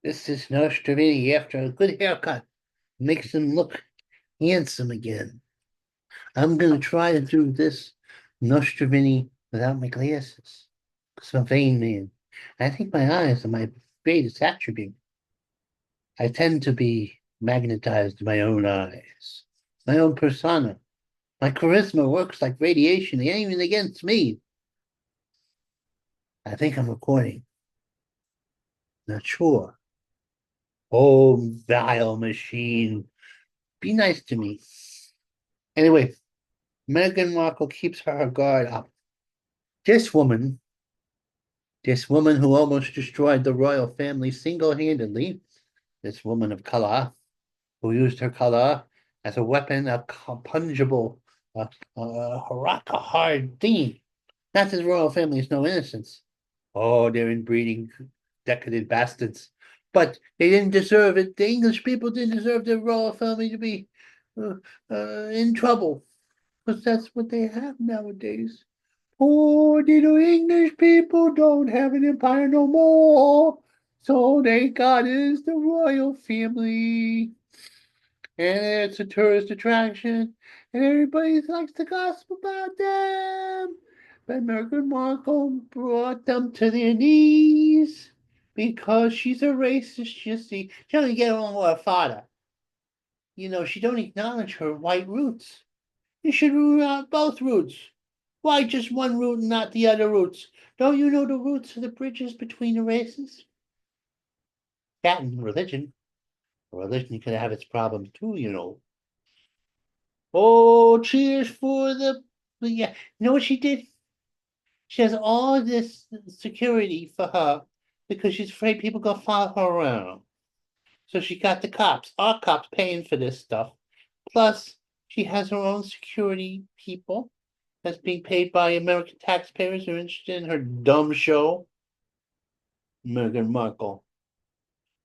This is Nostrovini after a good haircut. Makes him look handsome again. I'm gonna try to do this Nostrovini without my glasses. Because I'm a vain man. I think my eyes are my greatest attribute. I tend to be magnetized to my own eyes, my own persona. My charisma works like radiation, even against me. I think I'm recording. Not sure. Oh, vile machine. Be nice to me. Anyway, Meghan Markle keeps her guard up. This woman, this woman who almost destroyed the royal family single-handedly, this woman of color, who used her color as a weapon, a pungible, a hard thing. Not that the royal family is no innocence. Oh, they're inbreeding decadent bastards. But they didn't deserve it. The English people didn't deserve the royal family to be uh, in trouble. Because that's what they have nowadays. Poor little English people don't have an empire no more. So they got is the royal family. And it's a tourist attraction. And everybody likes to gossip about them. But Meghan Markle brought them to their knees because she's a racist, you see. She only get along with her father. She don't acknowledge her white roots. You should root out both roots. Why just one root and not the other roots? Don't you know the roots are the bridges between the races? That and religion. Religion can have its problems too. Oh, cheers for yeah. You know what she did? She has all this security for her because she's afraid people gonna follow her around. So she got the cops, our cops paying for this stuff. Plus, she has her own security people that's being paid by American taxpayers who are interested in her dumb show. Meghan Markle,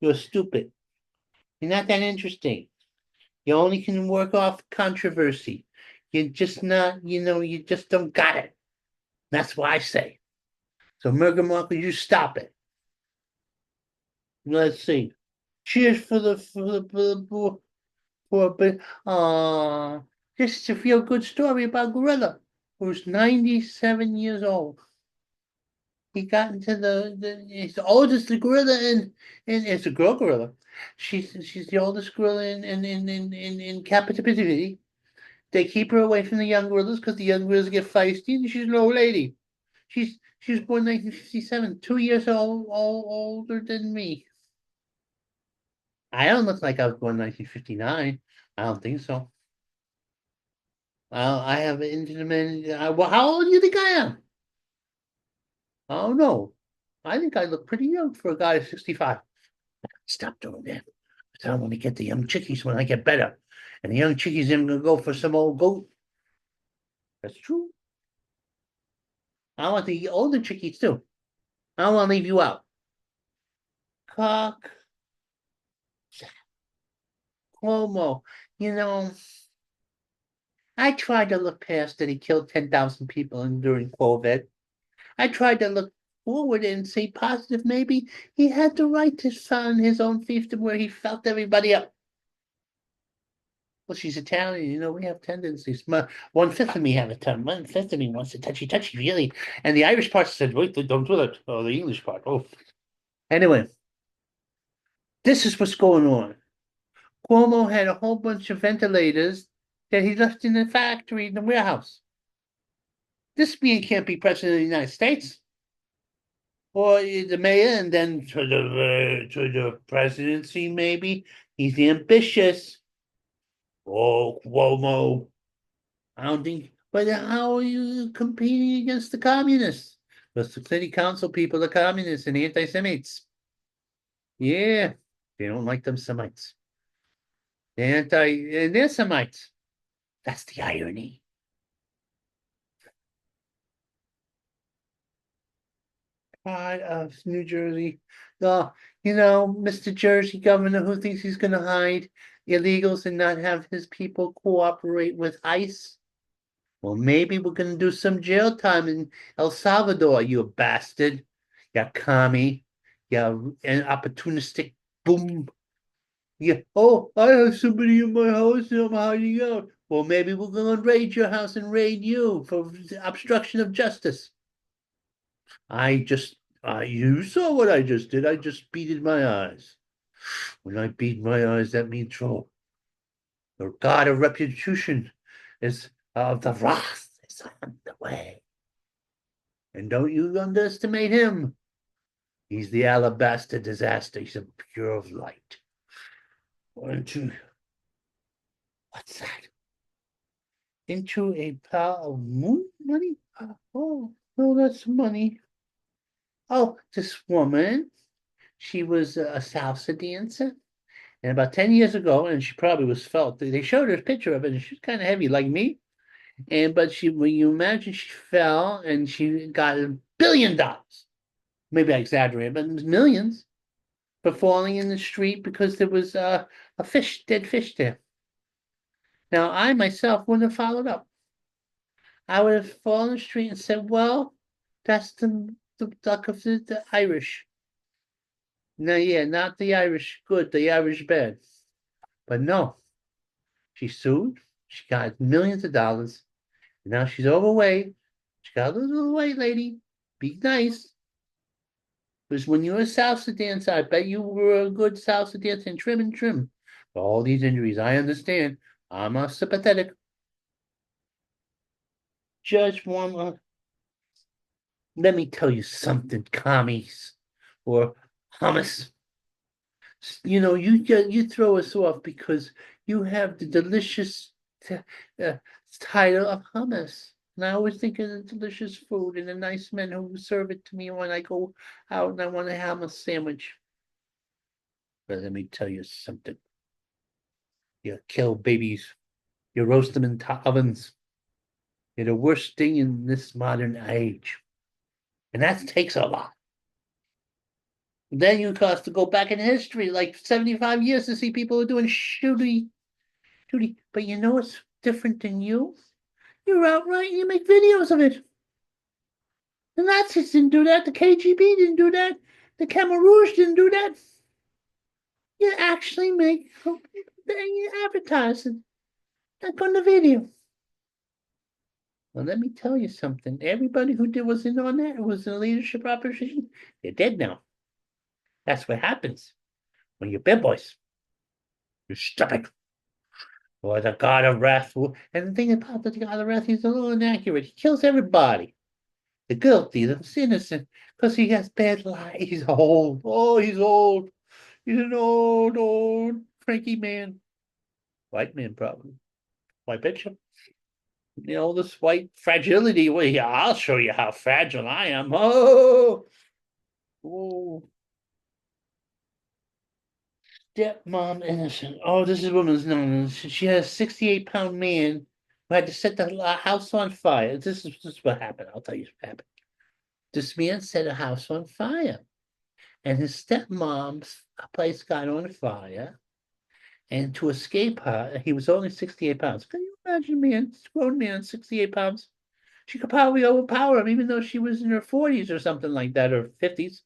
you're stupid. You're not that interesting. You only can work off controversy. You're just not, you just don't got it. That's what I say. So Meghan Markle, you stop it. Let's see. Cheers but this is a feel good story about Gorilla, who's 97 years old. He got into he's the oldest gorilla in it's a girl gorilla. She's the oldest gorilla in captivity. They keep her away from the young gorillas because the young gorillas get feisty, and she's an old lady. She was born 1957, 2 years older than me. I don't look like I was born 1959. I don't think so. I have intimate. Well, how old do you think I am? Oh no, I think I look pretty young for a guy 65. Stop doing that. I want to get the young chickies when I get better. And the young chickies, I'm going to go for some old goat. That's true. I want the older chickies too. I don't want to leave you out. Cock, Cuomo. You know, I tried to look past that he killed 10,000 people during COVID. I tried to look forward and say positive. Maybe he had the right to fund his own fiefdom where he felt everybody up. Well, she's Italian, we have tendencies. 1/5 of me have a ton. 1/5 of me wants to touchy, really. And the Irish part said, wait, don't do that. Oh, the English part. Oh. Anyway, this is what's going on. Cuomo had a whole bunch of ventilators that he left in the factory, in the warehouse. This man can't be president of the United States or the mayor, and then to the presidency, maybe. He's ambitious. Oh, Cuomo. I don't think, but how are you competing against the communists? Because the city council people are communists and anti-Semites. Yeah, they don't like them Semites. They're Semites. That's the irony. Part of New Jersey. Mr. Jersey governor who thinks he's going to hide illegals and not have his people cooperate with ICE. Well, maybe we're going to do some jail time in El Salvador, you bastard. You commie. You an opportunistic boom. Yeah. Oh, I have somebody in my house and I'm hiding out. Well, maybe we're going to raid your house and raid you for obstruction of justice. You saw what I just did. I just beaded my eyes. When I beat my eyes, that means trouble. The god of reputation is of the wrath is on the way. And don't you underestimate him. He's the alabaster disaster. He's a pure of light. One, two. What's that? Into a pile of moon money? Oh, no, that's money. Oh, this woman, she was a salsa dancer. And about 10 years ago, and she probably was felt, they showed her a picture of it, and she's kind of heavy like me. But when you imagine she fell and she got $1 billion, maybe I exaggerate, but it was millions for falling in the street because there was a dead fish there. Now, I myself wouldn't have followed up. I would have fallen in the street and said, well, that's the duck of the Irish. No, yeah, not the Irish good, the Irish bad. But no, she sued. She got millions of dollars. And now she's overweight. She got a little white lady. Be nice. Because when you were a salsa dancer, I bet you were a good salsa dancer and trim and trim. For all these injuries, I understand. I'm not sympathetic. Just one. Let me tell you something, commies or hummus. You throw us off because you have the delicious uh, title of hummus. And I always think of the delicious food and the nice men who serve it to me when I go out and I want a hummus sandwich. But let me tell you something. You kill babies. You roast them in ovens. You're the worst thing in this modern age. And that takes a lot. Then you have to go back in history, like 75 years to see people who are doing shooty. But you know what's different than you? You're outright and you make videos of it. The Nazis didn't do that. The KGB didn't do that. The Khmer Rouge didn't do that. You actually make you advertise it. Like on the video. Well, let me tell you something. Everybody who was in on that was in a leadership opposition. They're dead now. That's what happens when you're bad boys. You're stupid. Or the God of Wrath. And the thing about the God of Wrath, he's a little inaccurate. He kills everybody. The guilty, the innocent, because he has bad life. He's old. Oh, he's old. He's an old cranky man. White man, probably. White picture. This white fragility. Well, yeah, I'll show you how fragile I am. Oh. Stepmom innocent. Oh, this is woman's known. She has a 68-pound man who had to set the house on fire. This is what happened. I'll tell you what happened. This man set a house on fire, and his stepmom's place got on fire. And to escape her, he was only 68 pounds. Can you imagine me, a grown man, 68 pounds? She could probably overpower him, even though she was in her 40s or something like that, or 50s.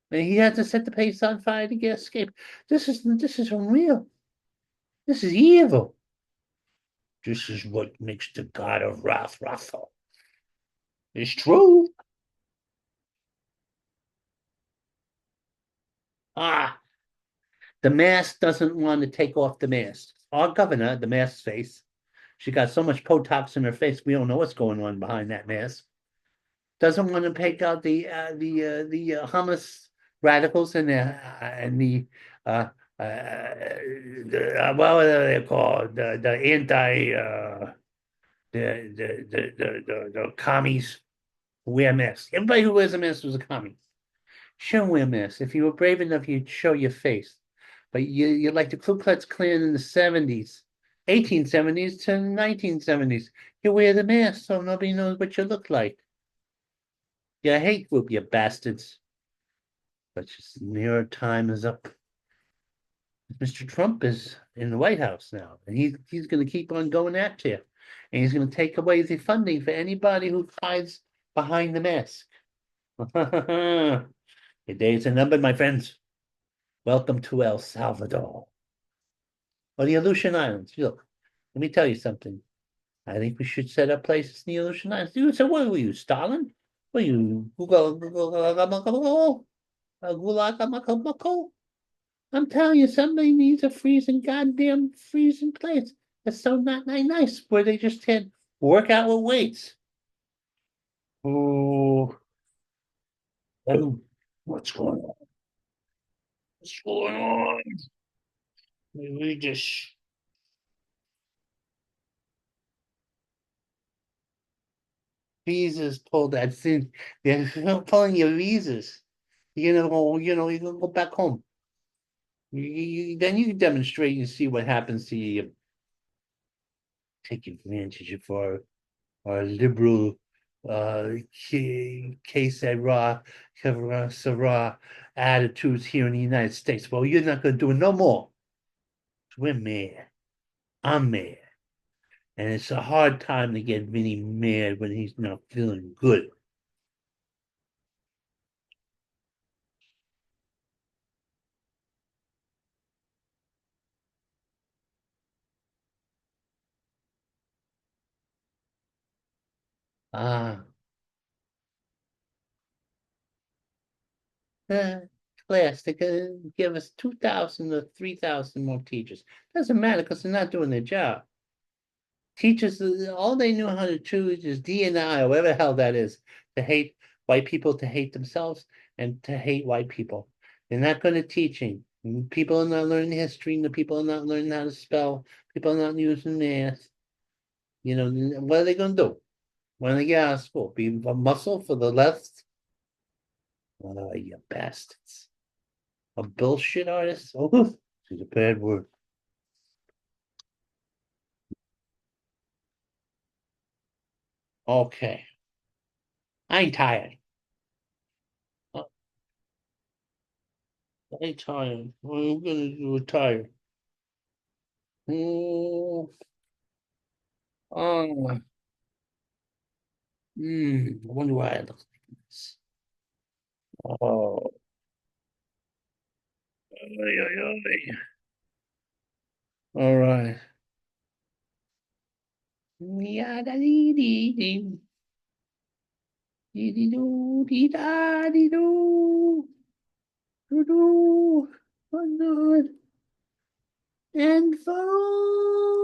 And he had to set the place on fire to get escape. This is unreal. This is evil. This is what makes the God of wrath wrathful. It's true. Ah, the mask doesn't want to take off the mask. Our governor, the mask's face, she got so much Botox in her face, we don't know what's going on behind that mask. Doesn't want to take out the Hamas radicals and uh, what are they called? The anti the commies who wear masks. Everybody who wears a mask was a commie. Shouldn't wear masks. If you were brave enough, you'd show your face. But you're like the Ku Klux Klan in the 70s, 1870s to 1970s. You wear the mask so nobody knows what you look like. You hate group, you bastards. But just your time is up. Mr. Trump is in the White House now, and he's going to keep on going after you. And he's going to take away the funding for anybody who hides behind the mask. Your days are numbered, my friends. Welcome to El Salvador. Or the Aleutian Islands. Look, let me tell you something. I think we should set up places in the Aleutian Islands. You said, what were you, Stalin? Were you Gulag? I'm telling you, somebody needs a freezing goddamn freezing place. It's so not nice where they just can work out with weights. Oh, what's going on? What's going on? We just visas pulled that thing. They're pulling your visas. You're gonna go, you're gonna go back home. Then you can demonstrate and see what happens to you. Take advantage of our liberal que sera, sera attitudes here in the United States. Well, you're not gonna do it no more. We're mad. I'm mad. And it's a hard time to get Vinny mad when he's not feeling good. Ah, uh, class, they could give us 2,000 or 3,000 more teachers. Doesn't matter because they're not doing their job. Teachers, all they knew how to do is just DNI or whatever the hell that is, to hate white people, to hate themselves, and to hate white people. They're not good at teaching. People are not learning history, the people are not learning how to spell, people are not using math. What are they going to do when they get out of school? Be a muscle for the left? Oh, you bastards. A bullshit artist? Oh, it's a bad word. Okay. I ain't tired. I ain't tired. I'm gonna retire. Oh, oh, I wonder why I look like this. Oh, ay, ay, ay. All right. Yada dee dee dee. Dee dee doo, dee da dee doo. Doo doo. Oh, good. And phone.